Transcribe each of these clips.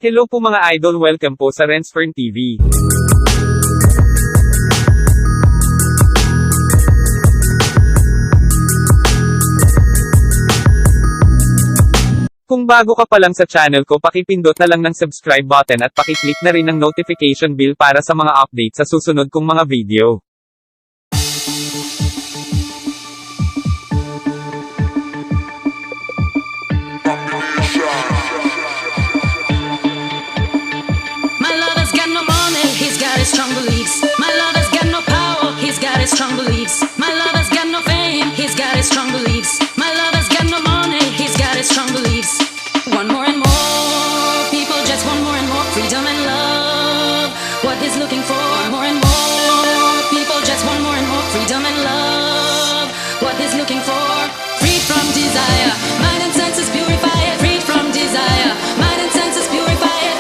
Hello po mga idol, welcome po sa RenzFern TV. Kung bago ka pa lang sa channel ko, pakipindot na lang ng subscribe button at pakiclick na rin ng notification bell para sa mga update sa susunod kong mga video. Strong beliefs. My lover's got no power, he's got his strong beliefs. My lover's got no fame, he's got his strong beliefs. My lover's got no money, he's got his strong beliefs. Want more and more, people just want more and more freedom and love. What he's looking for, more and more, people just want more and more freedom and love. What he's looking for, freed from desire, mind and senses purify it. Freed from desire, mind and senses purify it.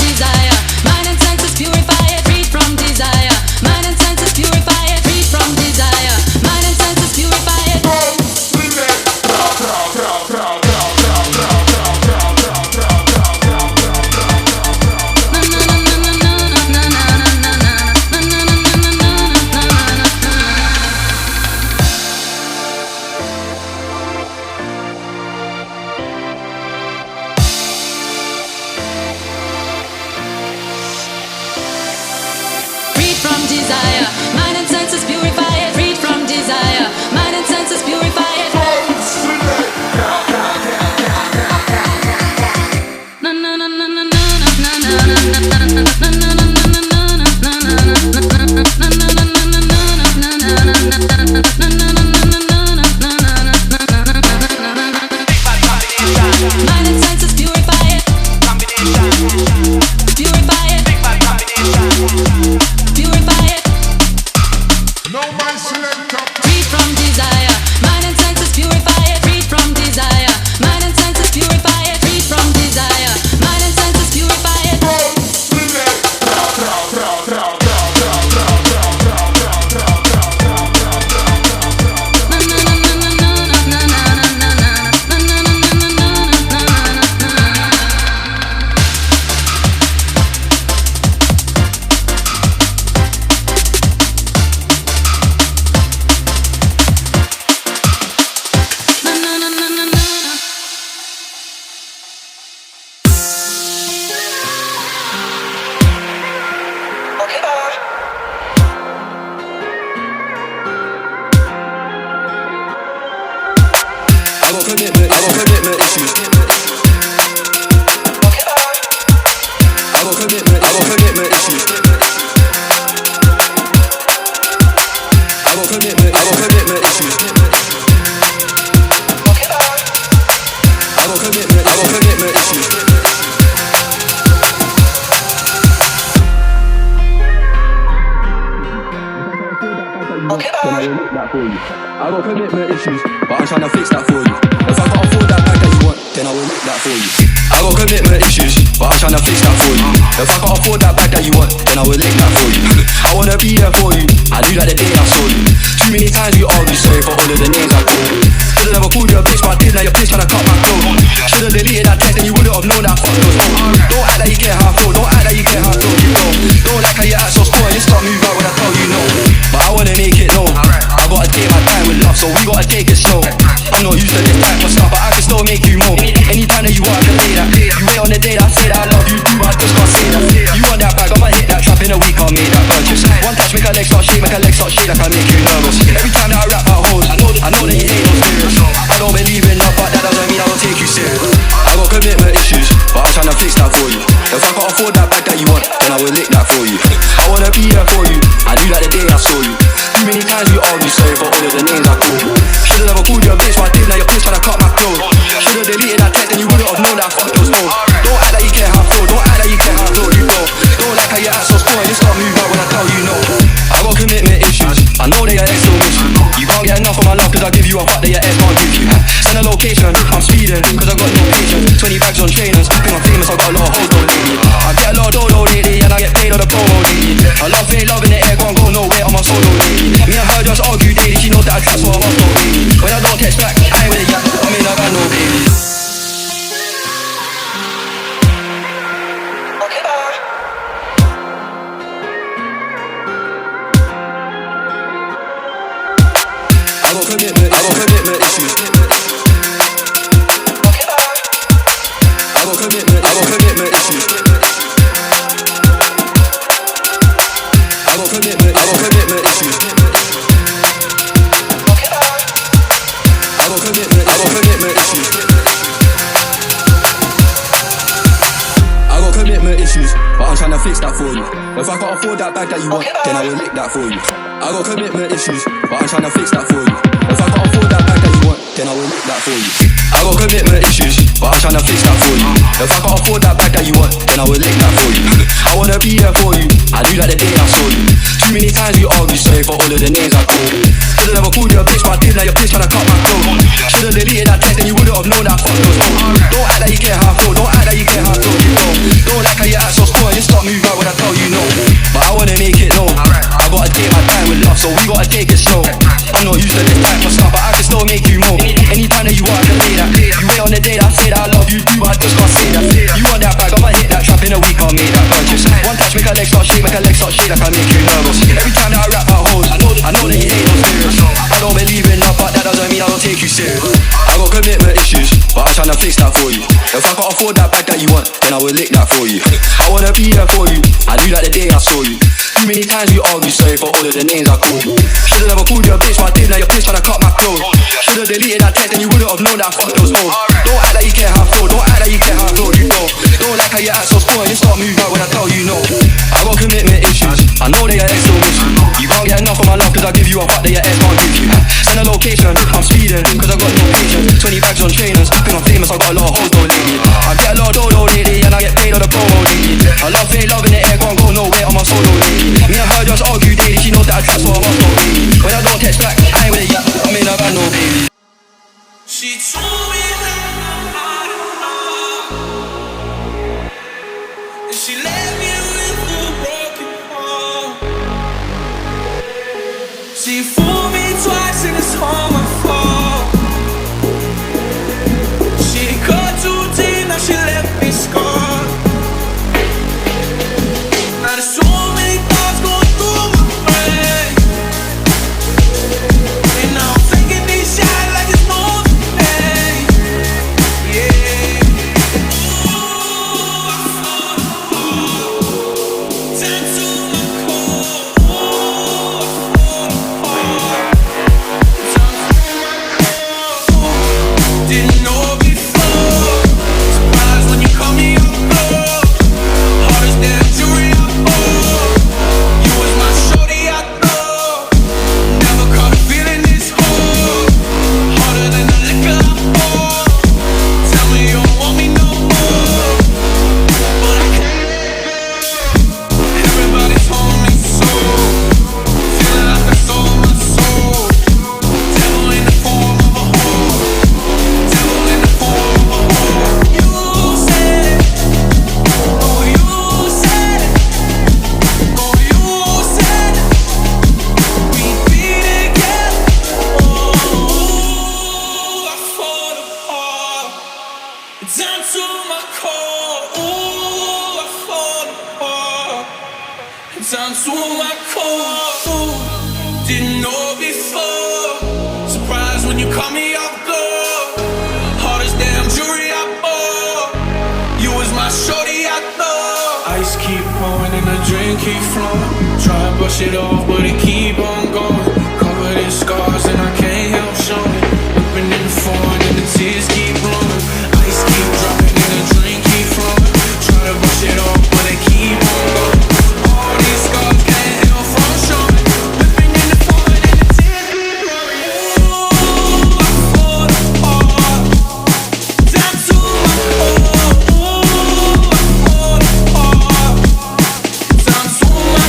Desire, mind and senses purify it. Freed from desire, mind and senses purify it. Mind and senses purify it. Purify it. Purify it. Freed from desire, mind and senses purify it. Freed from desire, mind and senses purify it. Freed from desire, mind and senses purify it. I got commitment issues. I got commitment issues. I got commitment issues. I got commitment issues. I got commitment issues, but I'm trying to fix that for you. If I can't afford that bag that you want, then I will make that for you. I got commitment issues, but I'm trying to fix that for you. If I can't afford that bag that you want, then I will lick that for you. I wanna be there for you, I knew that the day I saw you. Too many times we argued, sorry for all of the names I called. Should've never called you a bitch, but I did, now your bitch tryna cut my clothes. Should've deleted that text and you wouldn't have known that fuck those hoes. Don't act like you care how I feel, don't act like you care how I feel, you know. Don't act how you act so small, you start move out when I tell you no. But I wanna make it known, I gotta take my time with love, so we gotta take it slow. I'm not used to this type of stuff, but I can still make you more. Anytime that you want, I can lay that. You wait on the day that I say that I love you, but I just can't say that. You want that bag, I'ma hit that trap in a week, I'll make that purchase. One touch, make her legs start shake, like I make you nervous. Every time that I rap out hoes, I know that you ain't no serious. I don't believe in love, but that doesn't mean I don't take you serious. I got commitment issues, but I'm tryna fix that for you. If I can't afford that bag that you want, then I will lick that for you. I wanna be there for you, I knew that the day I saw you. Too many times we argued, sorry for all of the names I called. Should've never called you a bitch, but I did, now your bitch tryna cut my clothes. Should've deleted that text and you wouldn't have known that I fucked those hoes. Don't act like you care how I feel, don't act like you care how I feel, you know. Don't like how you act point, you start moving out when I tell you no. I got commitment issues, I know they are ex don't miss you. You can't get enough of my love cause I give you a fuck that your ex can't give you. Send a location, I'm speeding cause I got no patience. 20 bags on trainers, think I'm famous, I got a lot of hoes though lately. I get a lot of dodo lately and I get paid on the promo lately. I love ain't love in the air, can't go nowhere on my solo lately. Me and her just argue daily, she knows that I trap so I'm off though baby. When I don't text back, I ain't with it yet, I mean I got no baby. I got commitment issues. I got commitment issues. I got commitment issues. I got commitment issues. I got commitment issues, but I'm tryna fix that for you. If I can't afford that bag that you want, then I will lick that for you. I got commitment issues, but I'm tryna fix that for you. If I can't afford that bag that you want, then I will lick that for you. I got commitment issues, but I'm tryna fix that for you. If I can't afford that bag that you want, then I will lick that for you. I wanna be there for you, I knew that the day I saw you. Too many times we argue, sorry for all of the names I called. Should've never called you a bitch, but I did, now your bitch tryna cut my throat. Should've deleted that text and you wouldn't have known that fuck those hoes. Don't act like you care how I feel, don't act like you care how I feel, you know. Don't like how you act so spoiled, you start moving out when I tell you no. But I wanna make it known, I gotta take my time with love, so we gotta take it slow. I'm not used to this type of stuff, but I can still make you more. Anytime that you want, I can lay that. You wait on the day that I say that I love you too, but I just can't say that. You want that bag, I'ma hit that trap in a week, I'll make that purchase. One touch, make her legs start shake, like I make you nervous. Every time that I rap about hoes, I know that you ain't no serious. I don't believe in love, but that doesn't mean I don't take you serious. I got commitment issues, but I'm tryna fix that for you. If I can't afford that bag that you want, then I will lick that for you. I wanna be there for you, I knew that the day I saw you. Too many times we argue, sorry for all of the names I called you. Should've never called you a bitch, but I did, now your bitch tryna cut my throat. Should've deleted that text and you wouldn't have known that I fucked those hoes. Don't act like you care how I feel, don't act like you care how I feel, you know. Don't like how you act so spoiled, you start moving out when I tell you no. I got commitment issues, I know that your ex don't miss you. You can't get enough of my love cause I give you a fuck that your ex can't give you. Send a location, I'm speeding cause I got no patience. 20 bags on trainers, think I'm famous, I got a lot of hoes though lately. I get a lot of dodo lately and I get paid on the promo lately. I love ain't love in the air, can't go nowhere on my solo lately. Me and her just argue daily, she knows that I trap so I'm off though baby. When I don't text back, I ain't with it yet, I mean I got no baby. She told me and she left me with a broken heart. She fooled me twice and it's all my fault. She cut too deep, now she left me scarred. Now there's so many thoughts going through my brain, and now I'm taking these shots like it's more than pain. Yeah. Ooh, I fall apart. Turn to my core. Ooh, I fall apart. Turn to my core. Didn't know before. Surprised when you call me up close. Hardest damn jewelry I bought. You was my shorty I thought. Never caught a feeling this hard. Harder than the liquor I bought. Tell me you don't want me no more, but I can't. Everybody told me so. Feeling like I sold my soul. Devil in the form of a whore. Devil in the form of a whore. You said, oh you said, oh you said, we'd be together. Oh, I fall apart. Down to my core. Ooh, I fall apart. Down to my core. Ooh, didn't know before. Surprised when you caught me off guard. Hardest damn jewelry I bought. You was my shorty I thought. Ice keep pouring and the drink keep flowing. Try to brush it off but it keep on going. Covered in scars and I can't help showing. Whipping in the phone and the tears keep blowing. Ice keep dropping and the drink keep flowing. Try to brush it off but it keep on going. All these scars can't help from showing. Whipping in the phone and the tears keep blowing. Ooh, I fall apart. Down to my core. Ooh, I fall apart. Down to my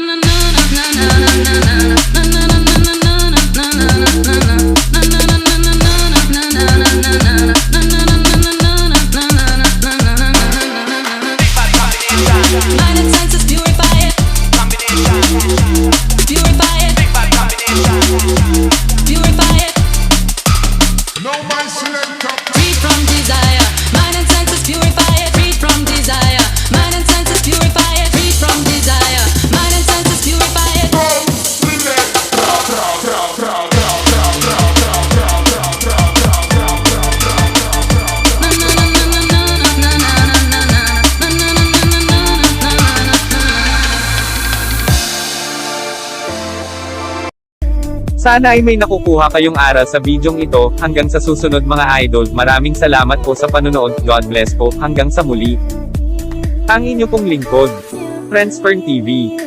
Mind and senses purify it. Purify it. Purify it. Free from desire. Mind and senses purify it. Free from desire. Mind and senses purify it. Free from desire. Mind and senses purify it. Sana ay may nakukuha kayong aral sa bidyong ito. Hanggang sa susunod mga idol, maraming salamat po sa panonood. God bless po, hanggang sa muli. Ang inyo pong lingkod, RenzFern TV.